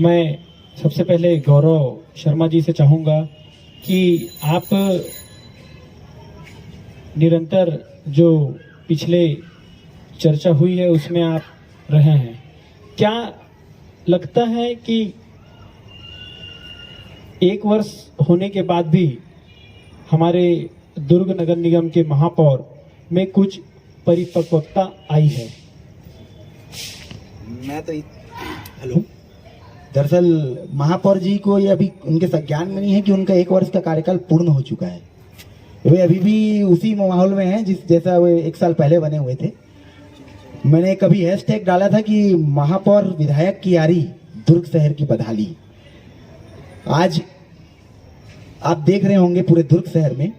मैं सबसे पहले गौरव शर्मा जी से चाहूँगा कि आप निरंतर जो पिछले चर्चा हुई है उसमें आप रहे हैं, क्या लगता है कि एक वर्ष होने के बाद भी हमारे दुर्ग नगर निगम के महापौर में कुछ परिपक्वता आई है? मैं तो हेलो, दरअसल महापौर जी को ये अभी उनके ज्ञान में नहीं है कि उनका 1 वर्ष का कार्यकाल पूर्ण हो चुका है। वे अभी भी उसी माहौल में हैं जैसा वे 1 साल पहले बने हुए थे। मैंने कभी हैशटैग डाला था कि महापौर विधायक की यारी दुर्ग शहर की बदहाली। आज आप देख रहे होंगे पूरे दुर्ग शहर में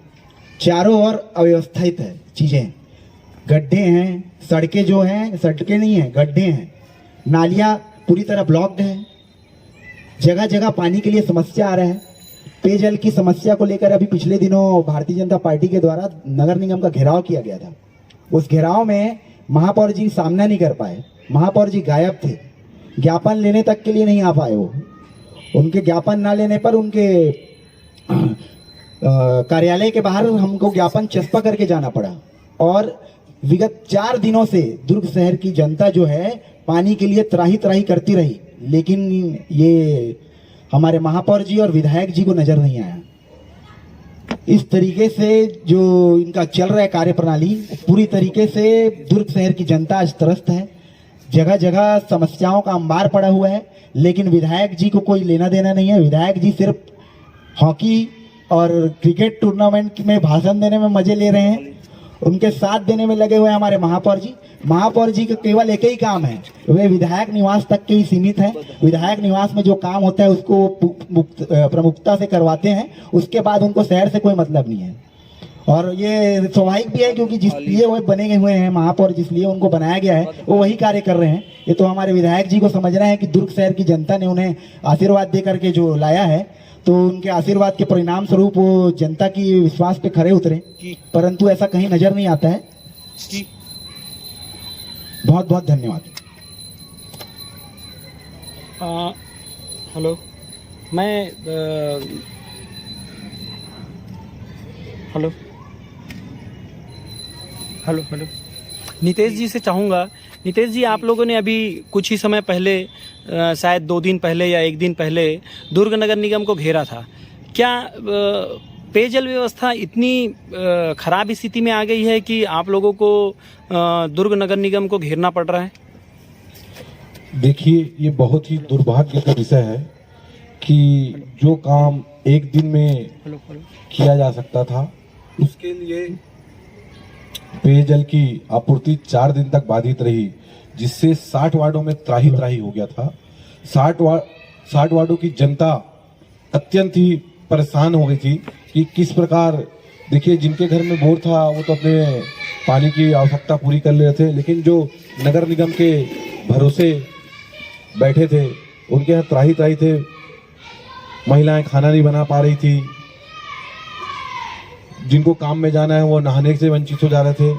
चारों ओर अव्यवस्थित है चीजें, गड्ढे हैं, सड़कें जो हैं, सड़कें नहीं हैं, गड्ढे हैं, नालियां पूरी तरह ब्लॉक्ड है, जगह जगह पानी के लिए समस्या आ रहा है। पेयजल की समस्या को लेकर अभी पिछले दिनों भारतीय जनता पार्टी के द्वारा नगर निगम का घेराव किया गया था। उस घेराव में महापौर जी सामना नहीं कर पाए, महापौर जी गायब थे, ज्ञापन लेने तक के लिए नहीं आ पाए। वो उनके ज्ञापन ना लेने पर उनके कार्यालय के बाहर हमको ज्ञापन चस्पा करके जाना पड़ा। और विगत 4 दिनों से दुर्ग शहर की जनता जो है पानी के लिए त्राही त्राही करती रही, लेकिन ये हमारे महापौर जी और विधायक जी को नजर नहीं आया। इस तरीके से जो इनका चल रहा है कार्यप्रणाली, पूरी तरीके से दुर्ग शहर की जनता आज त्रस्त है। जगह जगह समस्याओं का अंबार पड़ा हुआ है, लेकिन विधायक जी को कोई लेना देना नहीं है। विधायक जी सिर्फ हॉकी और क्रिकेट टूर्नामेंट में भाषण देने में मजे ले रहे हैं, उनके साथ देने में लगे हुए हैं हमारे महापौर जी। महापौर जी का केवल एक ही काम है, वे विधायक निवास तक के ही सीमित हैं। विधायक निवास में जो काम होता है उसको प्रमुखता से करवाते हैं, उसके बाद उनको शहर से कोई मतलब नहीं है। और ये स्वाभाविक भी है, क्योंकि जिस लिए वो बने हुए हैं महापौर, जिस लिए उनको बनाया गया है वो वही कार्य कर रहे हैं। ये तो हमारे विधायक जी को समझना है कि दुर्ग शहर की जनता ने उन्हें आशीर्वाद दे करके जो लाया है, तो उनके आशीर्वाद के परिणाम स्वरूप वो जनता की विश्वास पे खरे उतरे, परंतु ऐसा कहीं नजर नहीं आता है। बहुत बहुत धन्यवाद। हेलो, मैं हेलो हेलो हेलो नितेश जी से चाहूँगा। नितेश जी, आप लोगों ने अभी कुछ ही समय पहले, शायद 2 दिन पहले या 1 दिन पहले दुर्ग नगर निगम को घेरा था। क्या पेयजल व्यवस्था इतनी खराब स्थिति में आ गई है कि आप लोगों को दुर्ग नगर निगम को घेरना पड़ रहा है? देखिए, ये बहुत ही दुर्भाग्य का विषय है कि जो काम 1 दिन में किया जा सकता था, उसके लिए पेयजल की आपूर्ति 4 दिन तक बाधित रही, जिससे 60 वार्डों में त्राही त्राही हो गया था। 60 वार्डों की जनता अत्यंत ही परेशान हो गई थी कि किस प्रकार, देखिए जिनके घर में बोर था वो तो अपने पानी की आवश्यकता पूरी कर ले रहे थे, लेकिन जो नगर निगम के भरोसे बैठे थे उनके यहाँ त्राही त्राही थे। महिलाएं खाना नहीं बना पा रही थी, जिनको काम में जाना है वो नहाने से वंचित हो जा रहे थे।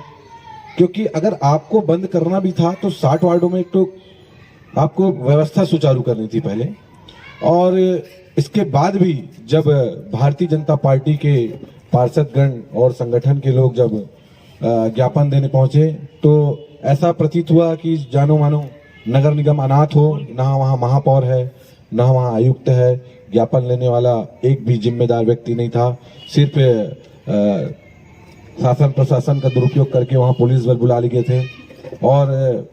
क्योंकि अगर आपको बंद करना भी था तो 60 वार्डों में एक तो आपको व्यवस्था सुचारू करनी थी पहले, और इसके बाद भी जब भारतीय जनता पार्टी के पार्षदगण और संगठन के लोग जब ज्ञापन देने पहुंचे, तो ऐसा प्रतीत हुआ कि जानो मानो नगर निगम अनाथ हो, ना वहाँ महापौर है, ना वहाँ आयुक्त है, ज्ञापन लेने वाला एक भी जिम्मेदार व्यक्ति नहीं था। सिर्फ शासन प्रशासन का दुरुपयोग करके वहां पुलिस बल बुला लिए गए थे, और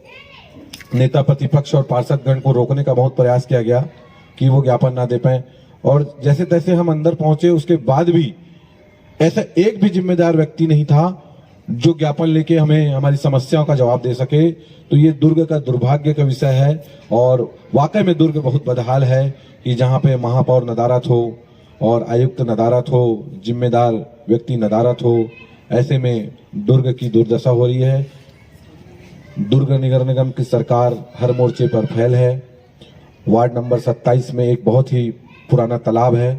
नेता प्रतिपक्ष और पार्षदगण को रोकने का बहुत प्रयास किया गया कि वो ज्ञापन ना दे पाए। और जैसे तैसे हम अंदर पहुंचे, उसके बाद भी ऐसा एक भी जिम्मेदार व्यक्ति नहीं था जो ज्ञापन लेके हमें हमारी समस्याओं का जवाब दे सके। तो ये दुर्ग का दुर्भाग्य का विषय है, और वाकई में दुर्ग बहुत बदहाल है कि जहाँ पे महापौर नदारत हो और आयुक्त नदारत हो, जिम्मेदार व्यक्ति नदारत हो, ऐसे में दुर्ग की दुर्दशा हो रही है। दुर्ग नगर निगम की सरकार हर मोर्चे पर फेल है। वार्ड नंबर 27 में एक बहुत ही पुराना तालाब है,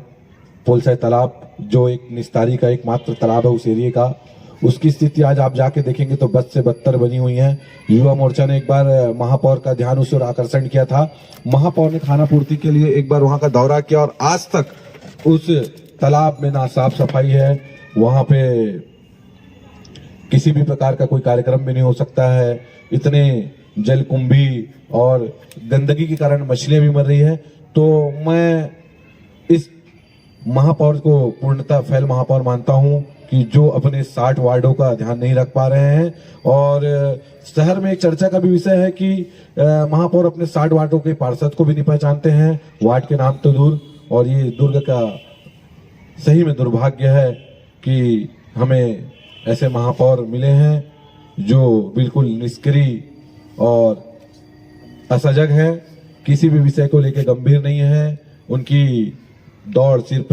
पोलसाई तालाब, जो एक निस्तारी का एकमात्र तालाब है उस एरिया का, उसकी स्थिति आज आप जाके देखेंगे तो बद से बदतर बनी हुई है। युवा मोर्चा ने एक बार महापौर का ध्यान उस ओर आकर्षण किया था। महापौर ने खाना पूर्ति के लिए एक बार वहां का दौरा किया और आज तक उस तालाब में ना साफ सफाई है, वहां पे किसी भी प्रकार का कोई कार्यक्रम भी नहीं हो सकता है। इतने जलकुंभी और गंदगी के कारण मछलियां भी मर रही है। तो मैं इस महापौर को पूर्णतः फेल महापौर मानता हूं कि जो अपने 60 वार्डों का ध्यान नहीं रख पा रहे हैं। और शहर में एक चर्चा का भी विषय है कि महापौर अपने 60 वार्डों के पार्षद को भी नहीं पहचानते हैं, वार्ड के नाम तो दूर। और ये दुर्ग का सही में दुर्भाग्य है कि हमें ऐसे महापौर मिले हैं जो बिल्कुल निष्क्रिय और असजग है, किसी भी विषय को लेकर गंभीर नहीं है। उनकी दौड़ सिर्फ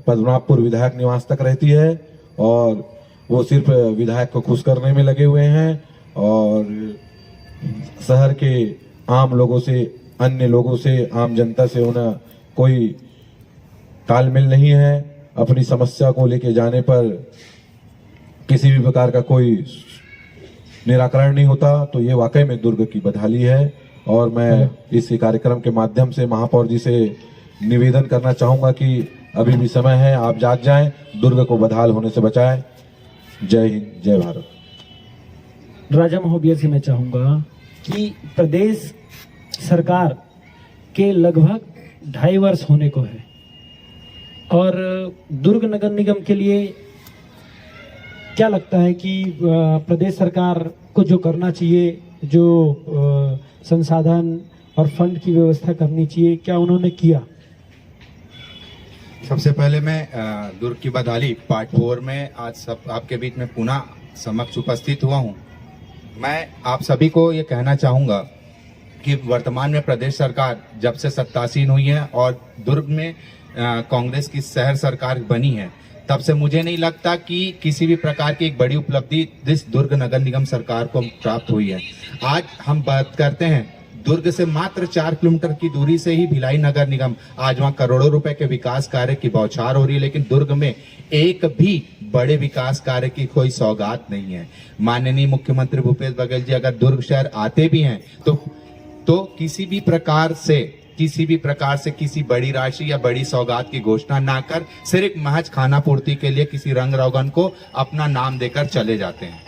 पद्मनाभपुर विधायक निवास तक रहती है और वो सिर्फ विधायक को खुश करने में लगे हुए हैं और शहर के आम लोगों से, अन्य लोगों से, आम जनता से उन्हें कोई तालमेल नहीं है। अपनी समस्या को लेके जाने पर किसी भी प्रकार का कोई निराकरण नहीं होता। तो ये वाकई में दुर्ग की बदहाली है और मैं इस कार्यक्रम के माध्यम से महापौर जी से निवेदन करना चाहूंगा कि अभी भी समय है, आप जाग जाएं, दुर्ग को बदहाल होने से बचाएं। जय हिंद, जय भारत। राजा महोदय से मैं चाहूंगा कि प्रदेश सरकार के लगभग 2.5 वर्ष होने को है और दुर्ग नगर निगम के लिए क्या लगता है कि प्रदेश सरकार को जो करना चाहिए, जो संसाधन और फंड की व्यवस्था करनी चाहिए, क्या उन्होंने किया? सबसे पहले मैं दुर्ग की बदहाली पार्ट 4 में आज सब आपके बीच में पुनः समक्ष उपस्थित हुआ हूं। मैं आप सभी को ये कहना चाहूँगा कि वर्तमान में प्रदेश सरकार जब से सत्तासीन हुई है और दुर्ग में कांग्रेस की शहर सरकार बनी है, तब से मुझे नहीं लगता कि किसी भी प्रकार की एक बड़ी उपलब्धि इस दुर्ग नगर निगम सरकार को प्राप्त हुई है। आज हम बात करते हैं दुर्ग से मात्र 4 किलोमीटर की दूरी से ही भिलाई नगर निगम, आज वहां करोड़ों रुपए के विकास कार्य की बौछार हो रही है, लेकिन दुर्ग में एक भी बड़े विकास कार्य की कोई सौगात नहीं है। माननीय मुख्यमंत्री भूपेश बघेल जी अगर दुर्ग शहर आते भी हैं तो किसी भी प्रकार से किसी बड़ी राशि या बड़ी सौगात की घोषणा ना कर सिर्फ महज खाना पूर्ति के लिए किसी रंग रोगन को अपना नाम देकर चले जाते हैं।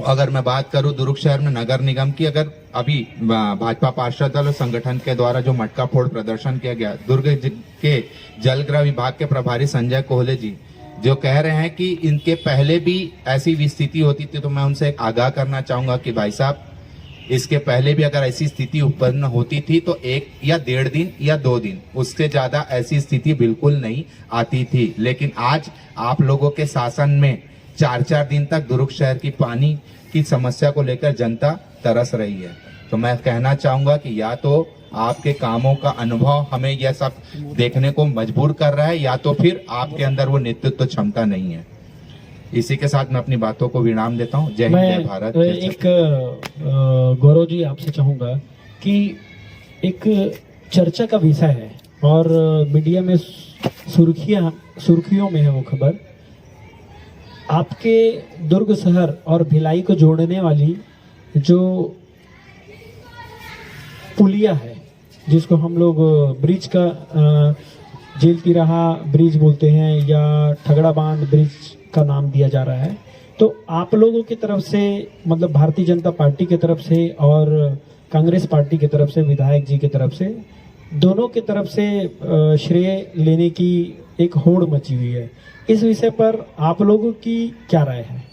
अगर मैं बात करूं दुर्ग शहर में नगर निगम की, अगर अभी भाजपा पार्षद दल और संगठन के द्वारा जो मटका फोड़ प्रदर्शन किया गया, दुर्ग के जलग्रह विभाग के प्रभारी संजय कोहले जी जो कह रहे हैं कि इनके पहले भी ऐसी स्थिति होती थी, तो मैं उनसे आगाह करना चाहूंगा कि भाई साहब, इसके पहले भी अगर ऐसी स्थिति उत्पन्न होती थी तो 1 या 1.5 दिन या 2 दिन, उससे ज्यादा ऐसी स्थिति बिल्कुल नहीं आती थी। लेकिन आज आप लोगों के शासन में 4-4 दिन तक दुर्ग शहर की पानी की समस्या को लेकर जनता तरस रही है। तो मैं कहना चाहूंगा कि या तो आपके कामों का अनुभव हमें यह सब देखने को मजबूर कर रहा है, या तो फिर आपके अंदर वो नेतृत्व क्षमता नहीं है। इसी के साथ मैं अपनी बातों को विराम देता हूँ। जय हिंद, जय भारत। एक गौरव जी आपसे चाहूंगा कि एक चर्चा का विषय है और मीडिया में सुर्खियों में है वो खबर, आपके दुर्ग शहर और भिलाई को जोड़ने वाली जो पुलिया है, जिसको हम लोग ब्रिज का जेल तिराहा ब्रिज बोलते हैं या ठगड़ा बांध ब्रिज का नाम दिया जा रहा है, तो आप लोगों की तरफ से, मतलब भारतीय जनता पार्टी की तरफ से और कांग्रेस पार्टी की तरफ से, विधायक जी की तरफ से, दोनों की तरफ से श्रेय लेने की एक होड़ मची हुई है। इस विषय पर आप लोगों की क्या राय है?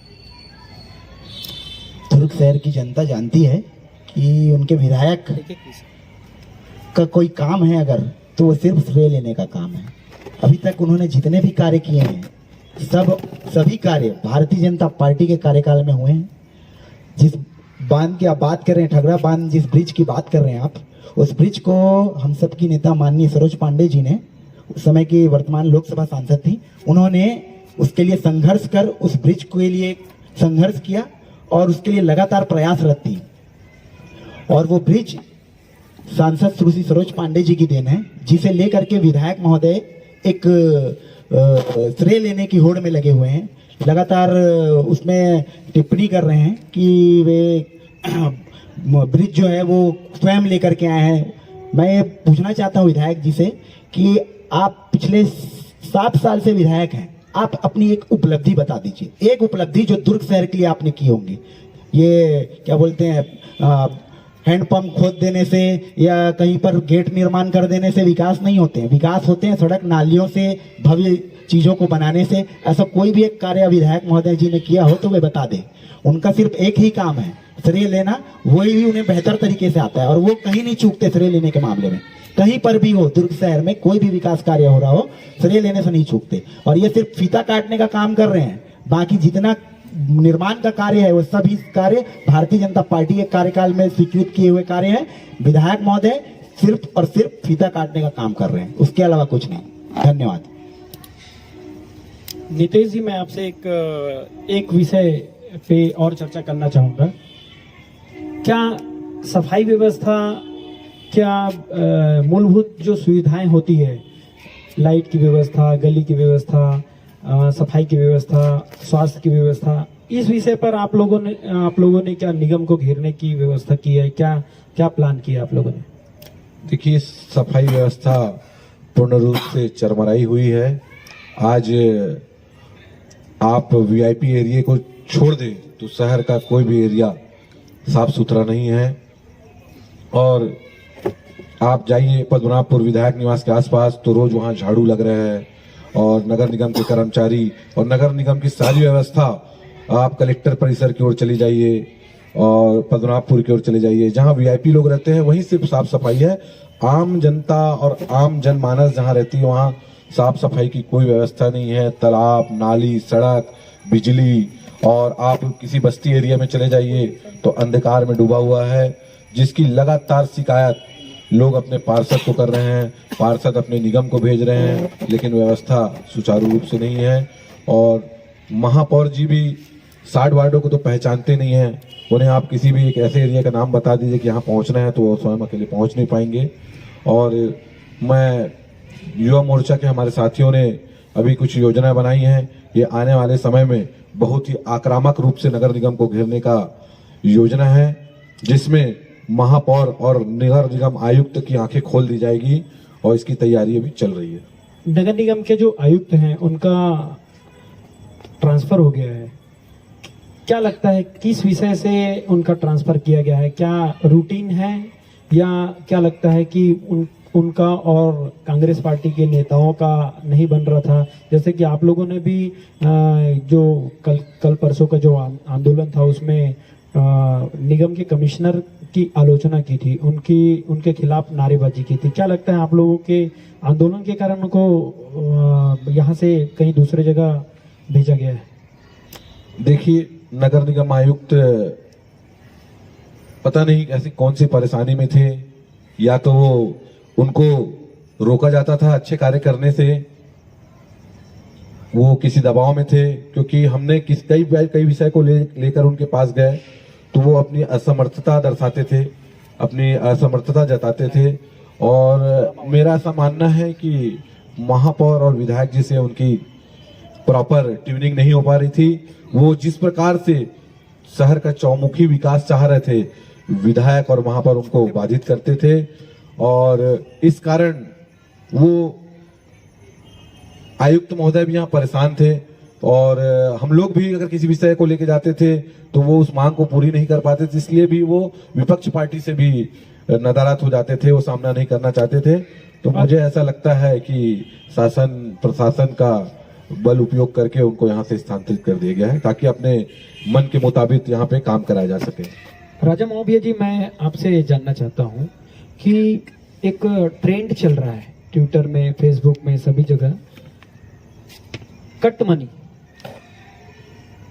दुर्ग शहर की जनता जानती है कि उनके विधायक का कोई काम है अगर, तो वो सिर्फ श्रेय लेने का काम है। अभी तक उन्होंने जितने भी कार्य किए हैं सभी कार्य भारतीय जनता पार्टी के कार्यकाल में हुए हैं। जिस बांध की आप बात कर रहे हैं, ठगड़ा बांध, जिस ब्रिज की बात कर रहे हैं आप, उस ब्रिज को हम सबकी नेता माननीय सरोज पांडे जी ने, उस समय की वर्तमान लोकसभा सांसद थी, उन्होंने उसके लिए संघर्ष कर उस ब्रिज के लिए संघर्ष किया और उसके लिए लगातार प्रयासरत थी। और वो ब्रिज सांसद श्री सरोज पांडे जी की देन है, जिसे लेकर के विधायक महोदय एक श्रेय लेने की होड़ में लगे हुए हैं। लगातार उसमें टिप्पणी कर रहे हैं कि वे ब्रिज जो है वो स्वयं लेकर के आए हैं। मैं ये पूछना चाहता हूँ विधायक जी से कि आप पिछले 7 साल से विधायक हैं, आप अपनी एक उपलब्धि बता दीजिए, एक उपलब्धि जो दुर्ग शहर के लिए आपने की होंगी। ये क्या बोलते हैं, हैंडपंप खोद देने से या कहीं पर गेट निर्माण कर देने से विकास नहीं होते हैं। विकास होते हैं सड़क नालियों से, भव्य चीजों को बनाने से। ऐसा कोई भी एक कार्य विधायक महोदय जी ने किया हो तो वे बता दें। उनका सिर्फ एक ही काम है, श्रेय लेना, वही भी उन्हें बेहतर तरीके से आता है और वो कहीं नहीं चूकते श्रेय लेने के मामले में। कहीं पर भी हो, दुर्ग शहर में कोई भी विकास कार्य हो रहा हो, श्रेय लेने से नहीं चूकते। और ये सिर्फ फीता काटने का काम कर रहे हैं, बाकी जितना निर्माण का कार्य है वो सभी कार्य भारतीय जनता पार्टी के कार्यकाल में स्वीकृत किए हुए कार्य हैं। विधायक महोदय सिर्फ और सिर्फ फीता काटने का काम कर रहे हैं, उसके अलावा कुछ नहीं। धन्यवाद। नितेश जी, मैं आपसे एक विषय पे और चर्चा करना चाहूँगा। क्या सफाई व्यवस्था, क्या मूलभूत जो सुविधाएं होती है, लाइट की व्यवस्था, गली की व्यवस्था, सफाई की व्यवस्था, स्वास्थ्य की व्यवस्था, इस विषय पर आप लोगों ने क्या निगम को घेरने की व्यवस्था की है? क्या प्लान किया आप लोगों ने? देखिए, सफाई व्यवस्था पूर्ण रूप से चरमराई हुई है। आज आप वीआईपी एरिया को छोड़ दें तो शहर का कोई भी एरिया साफ सुथरा नहीं है। और आप जाइए पद्मनाभपुर विधायक निवास के आसपास तो रोज वहां झाड़ू लग रहे हैं और नगर निगम के कर्मचारी और नगर निगम की सारी व्यवस्था, आप कलेक्टर परिसर की ओर चली जाइए और पद्मनाभपुर की ओर चले जाइए, जहां वीआईपी लोग रहते हैं वहीं सिर्फ साफ सफाई है। आम जनता और आम जनमानस जहां रहती है वहां साफ सफाई की कोई व्यवस्था नहीं है। तालाब, नाली, सड़क, बिजली, और आप किसी बस्ती एरिया में चले जाइए तो अंधकार में डूबा हुआ है, जिसकी लगातार शिकायत लोग अपने पार्षद को कर रहे हैं, पार्षद अपने निगम को भेज रहे हैं, लेकिन व्यवस्था सुचारू रूप से नहीं है। और महापौर जी भी 60 वार्डों को तो पहचानते नहीं हैं। उन्हें आप किसी भी एक ऐसे एरिया का नाम बता दीजिए कि यहाँ पहुँचना है तो वो स्वयं अकेले पहुँच नहीं पाएंगे। और मैं युवा मोर्चा के हमारे साथियों ने अभी कुछ योजनाएं बनाई हैं। ये आने वाले समय में बहुत ही आक्रामक रूप से नगर निगम को घेरने का योजना है, जिसमें महापौर और नगर निगम आयुक्त की आंखें खोल दी जाएगी और इसकी तैयारी अभी चल रही है। नगर निगम के जो आयुक्त हैं उनका ट्रांसफर हो गया है, क्या लगता है किस विषय से उनका ट्रांसफर किया गया है? क्या रूटीन है या क्या लगता है कि उनका और कांग्रेस पार्टी के नेताओं का नहीं बन रहा था? जैसे कि आप लोगों ने भी जो कल परसों का जो आंदोलन था उसमें निगम के कमिश्नर की आलोचना की थी, उनके खिलाफ नारेबाजी की थी। क्या लगता है आप लोगों के आंदोलन के कारण उनको यहाँ से कहीं दूसरे जगह भेजा गया है? देखिए, नगर निगम आयुक्त पता नहीं ऐसी कौन सी परेशानी में थे, या तो वो उनको रोका जाता था अच्छे कार्य करने से, वो किसी दबाव में थे, क्योंकि हमने कई विषय को लेकर उनके पास गए तो वो अपनी असमर्थता दर्शाते थे, अपनी असमर्थता जताते थे। और मेरा ऐसा मानना है कि महापौर और विधायक जी से उनकी प्रॉपर ट्यूनिंग नहीं हो पा रही थी। वो जिस प्रकार से शहर का चौमुखी विकास चाह रहे थे, विधायक और महापौर उनको बाधित करते थे और इस कारण वो आयुक्त महोदय भी यहाँ परेशान थे। और हम लोग भी अगर किसी विषय को लेके जाते थे तो वो उस मांग को पूरी नहीं कर पाते थे, इसलिए भी वो विपक्ष पार्टी से भी नदारद हो जाते थे, वो सामना नहीं करना चाहते थे। तो मुझे ऐसा लगता है कि शासन प्रशासन का बल उपयोग करके उनको यहाँ से स्थानांतरित कर दिया गया है, ताकि अपने मन के मुताबिक यहाँ पे काम कराया जा सके। राजा महोदय जी, मैं आपसे जानना चाहता हूँ कि एक ट्रेंड चल रहा है ट्विटर में, फेसबुक में, सभी जगह कट मनी,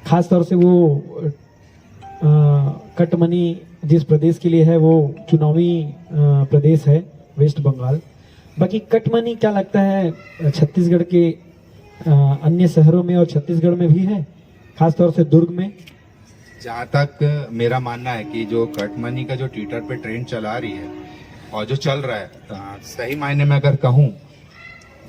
खासतौर से वो कट मनी जिस प्रदेश के लिए है वो चुनावी प्रदेश है वेस्ट बंगाल। बाकी कट मनी क्या लगता है छत्तीसगढ़ के अन्य शहरों में और छत्तीसगढ़ में भी है, खासतौर से दुर्ग में? जहाँ तक मेरा मानना है कि जो कट मनी का जो ट्विटर पे ट्रेंड चला रही है और जो चल रहा है, सही मायने में अगर कहूँ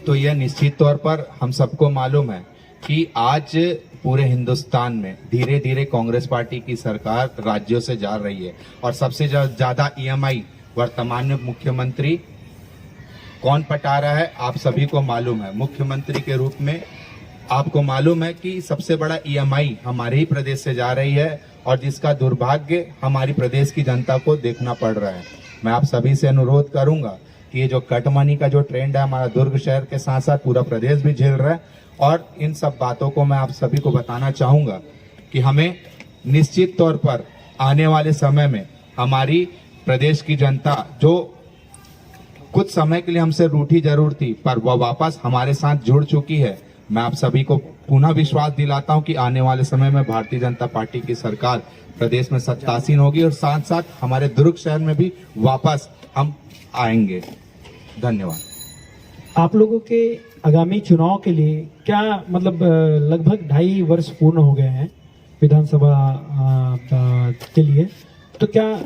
तो यह निश्चित तौर पर हम सबको मालूम है कि आज पूरे हिंदुस्तान में धीरे धीरे कांग्रेस पार्टी की सरकार राज्यों से जा रही है और सबसे ज्यादा ईएमआई वर्तमान में मुख्यमंत्री कौन पटा रहा है आप सभी को मालूम है। मुख्यमंत्री के रूप में आपको मालूम है कि सबसे बड़ा ईएमआई हमारे ही प्रदेश से जा रही है और जिसका दुर्भाग्य हमारी प्रदेश की जनता को देखना पड़ रहा है। मैं आप सभी से अनुरोध करूंगा कि ये जो कट मनी का जो ट्रेंड है हमारा दुर्ग शहर के साथ साथ पूरा प्रदेश भी झेल रहा है और इन सब बातों को मैं आप सभी को बताना चाहूंगा कि हमें निश्चित तौर पर आने वाले समय में हमारी प्रदेश की जनता जो कुछ समय के लिए हमसे रूठी जरूर थी पर वह वापस हमारे साथ जुड़ चुकी है। मैं आप सभी को पुनः विश्वास दिलाता हूं कि आने वाले समय में भारतीय जनता पार्टी की सरकार प्रदेश में सत्तासीन होगी और साथ साथ हमारे दुर्ग शहर में भी वापस हम आएंगे। धन्यवाद। आप लोगों के आगामी चुनाव के लिए क्या मतलब लगभग 2.5 वर्ष पूर्ण हो गए हैं विधानसभा के लिए, तो क्या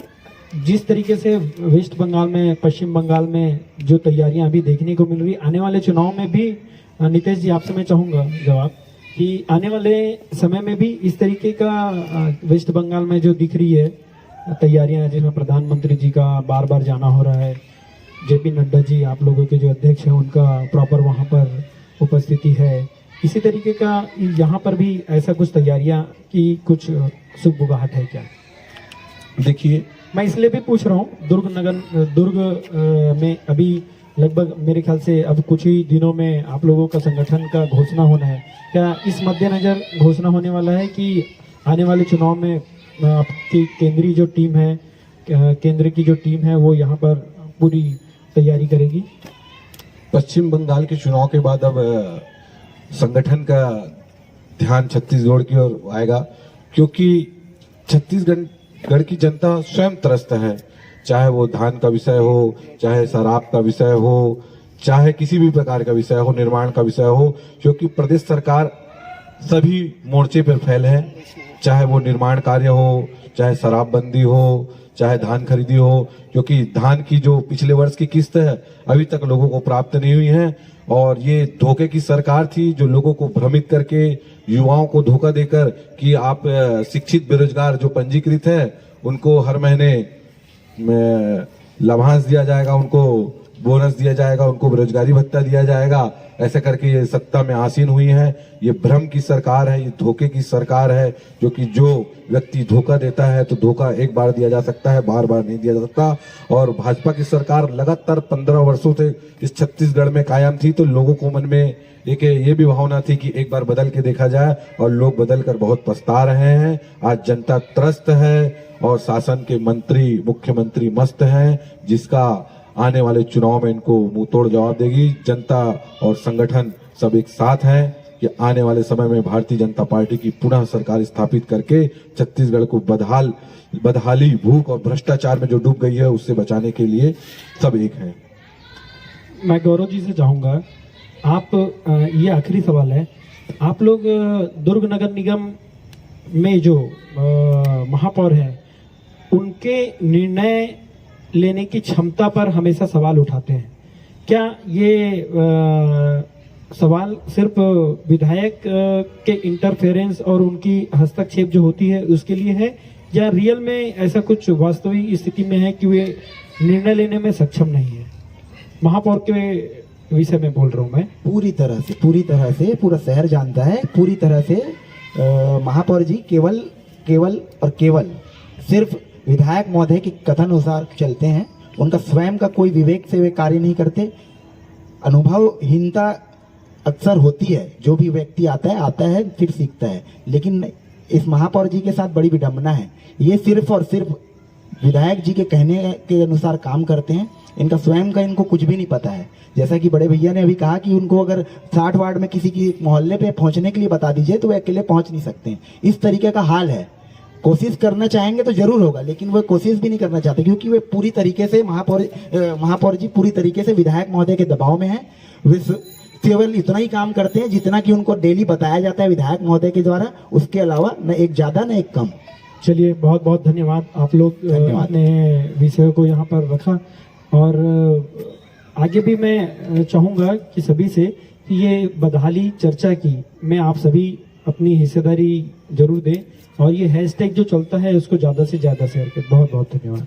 जिस तरीके से वेस्ट बंगाल में पश्चिम बंगाल में जो तैयारियां अभी देखने को मिल रही, आने वाले चुनाव में भी नितेश जी आपसे मैं चाहूंगा जवाब कि आने वाले समय में भी इस तरीके का वेस्ट बंगाल में जो दिख रही है तैयारियां जिसमें प्रधानमंत्री जी का बार बार जाना हो रहा है, जेपी नड्डा जी आप लोगों के जो अध्यक्ष हैं उनका प्रॉपर वहां पर उपस्थिति है, इसी तरीके का यहाँ पर भी ऐसा कुछ तैयारियां की कुछ सुगबुगाहट है क्या? देखिए, मैं इसलिए भी पूछ रहा हूँ दुर्ग में अभी लगभग मेरे ख्याल से अब कुछ ही दिनों में आप लोगों का संगठन का घोषणा होना है, क्या इस मद्देनजर घोषणा होने वाला है कि आने वाले चुनाव में आपकी केंद्रीय जो टीम है, केंद्र की जो टीम है वो यहाँ पर पूरी तैयारी करेगी? पश्चिम बंगाल के चुनाव के बाद अब संगठन का ध्यान छत्तीसगढ़ की ओर आएगा, क्योंकि छत्तीसगढ़ की जनता स्वयं त्रस्त है, चाहे वो धान का विषय हो, चाहे शराब का विषय हो, चाहे किसी भी प्रकार का विषय हो, निर्माण का विषय हो, क्योंकि प्रदेश सरकार सभी मोर्चे पर फैल है, चाहे वो निर्माण कार्य हो, चाहे शराबबंदी हो, चाहे धान खरीदी हो, क्योंकि धान की जो पिछले वर्ष की किस्त है अभी तक लोगों को प्राप्त नहीं हुई है और ये धोखे की सरकार थी जो लोगों को भ्रमित करके युवाओं को धोखा देकर कि आप शिक्षित बेरोजगार जो पंजीकृत है उनको हर महीने लाभांश दिया जाएगा, उनको बोनस दिया जाएगा, उनको बेरोजगारी भत्ता दिया जाएगा, ऐसा करके ये सत्ता में आसीन हुई है। ये भ्रम की सरकार है, ये धोखे की सरकार है, जो कि जो व्यक्ति धोखा देता है तो धोखा एक बार दिया जा सकता है, बार बार नहीं दिया जा सकता। और भाजपा की सरकार लगातार 15 वर्षों से इस छत्तीसगढ़ में कायम थी, तो लोगों को मन में एक ये भी भावना थी कि एक बार बदल के देखा जाए और लोग बदल कर बहुत पछता रहे हैं। आज जनता त्रस्त है और शासन के मंत्री मुख्यमंत्री मस्त हैं, जिसका आने वाले चुनाव में इनको मुंह तोड़ जवाब देगी। जनता और संगठन सब एक साथ हैं कि आने वाले समय में भारतीय जनता पार्टी की पुनः सरकार स्थापित करके छत्तीसगढ़ को बदहाली, भूख और भ्रष्टाचार में जो डूब गई है उससे बचाने के लिए सब एक हैं। मैं गौरव जी से चाहूंगा, आप ये आखिरी सवाल है, आप लोग दुर्ग नगर निगम में जो महापौर हैं उनके निर्णय लेने की क्षमता पर हमेशा सवाल उठाते हैं, क्या ये सवाल सिर्फ विधायक के इंटरफेरेंस और उनकी हस्तक्षेप जो होती है उसके लिए है, या रियल में ऐसा कुछ वास्तविक स्थिति में है कि वे निर्णय लेने में सक्षम नहीं है? महापौर के विषय में बोल रहा हूं मैं। पूरी तरह से पूरा शहर जानता है, पूरी तरह से महापौर जी केवल सिर्फ विधायक महोदय के कथन अनुसार चलते हैं, उनका स्वयं का कोई विवेक से वे कार्य नहीं करते। अनुभवहीनता अक्सर होती है, जो भी व्यक्ति आता है फिर सीखता है, लेकिन इस महापौर जी के साथ बड़ी विडंबना है, ये सिर्फ और सिर्फ विधायक जी के कहने के अनुसार काम करते हैं, इनका स्वयं का इनको कुछ भी नहीं पता है। जैसा कि बड़े भैया ने अभी कहा कि उनको अगर 60 वार्ड में किसी की मोहल्ले पे पहुंचने के लिए बता दीजिए तो वे अकेले पहुंच नहीं सकते हैं, इस तरीके का हाल है। कोशिश करना चाहेंगे तो जरूर होगा, लेकिन वो कोशिश भी नहीं करना चाहते, क्योंकि वे पूरी तरीके से महापौर जी पूरी तरीके से विधायक महोदय के दबाव में हैं। वे केवल इतना ही काम करते हैं जितना कि उनको डेली बताया जाता है विधायक महोदय के द्वारा, उसके अलावा न एक ज्यादा न एक कम। चलिए, बहुत बहुत धन्यवाद, आप लोग अपने विषय को यहाँ पर रखा। और आगे भी मैं चाहूँगा कि सभी से ये बदहाली चर्चा की में आप सभी अपनी हिस्सेदारी जरूर दें और ये हैशटैग जो चलता है उसको ज्यादा से ज्यादा शेयर करें। बहुत बहुत धन्यवाद।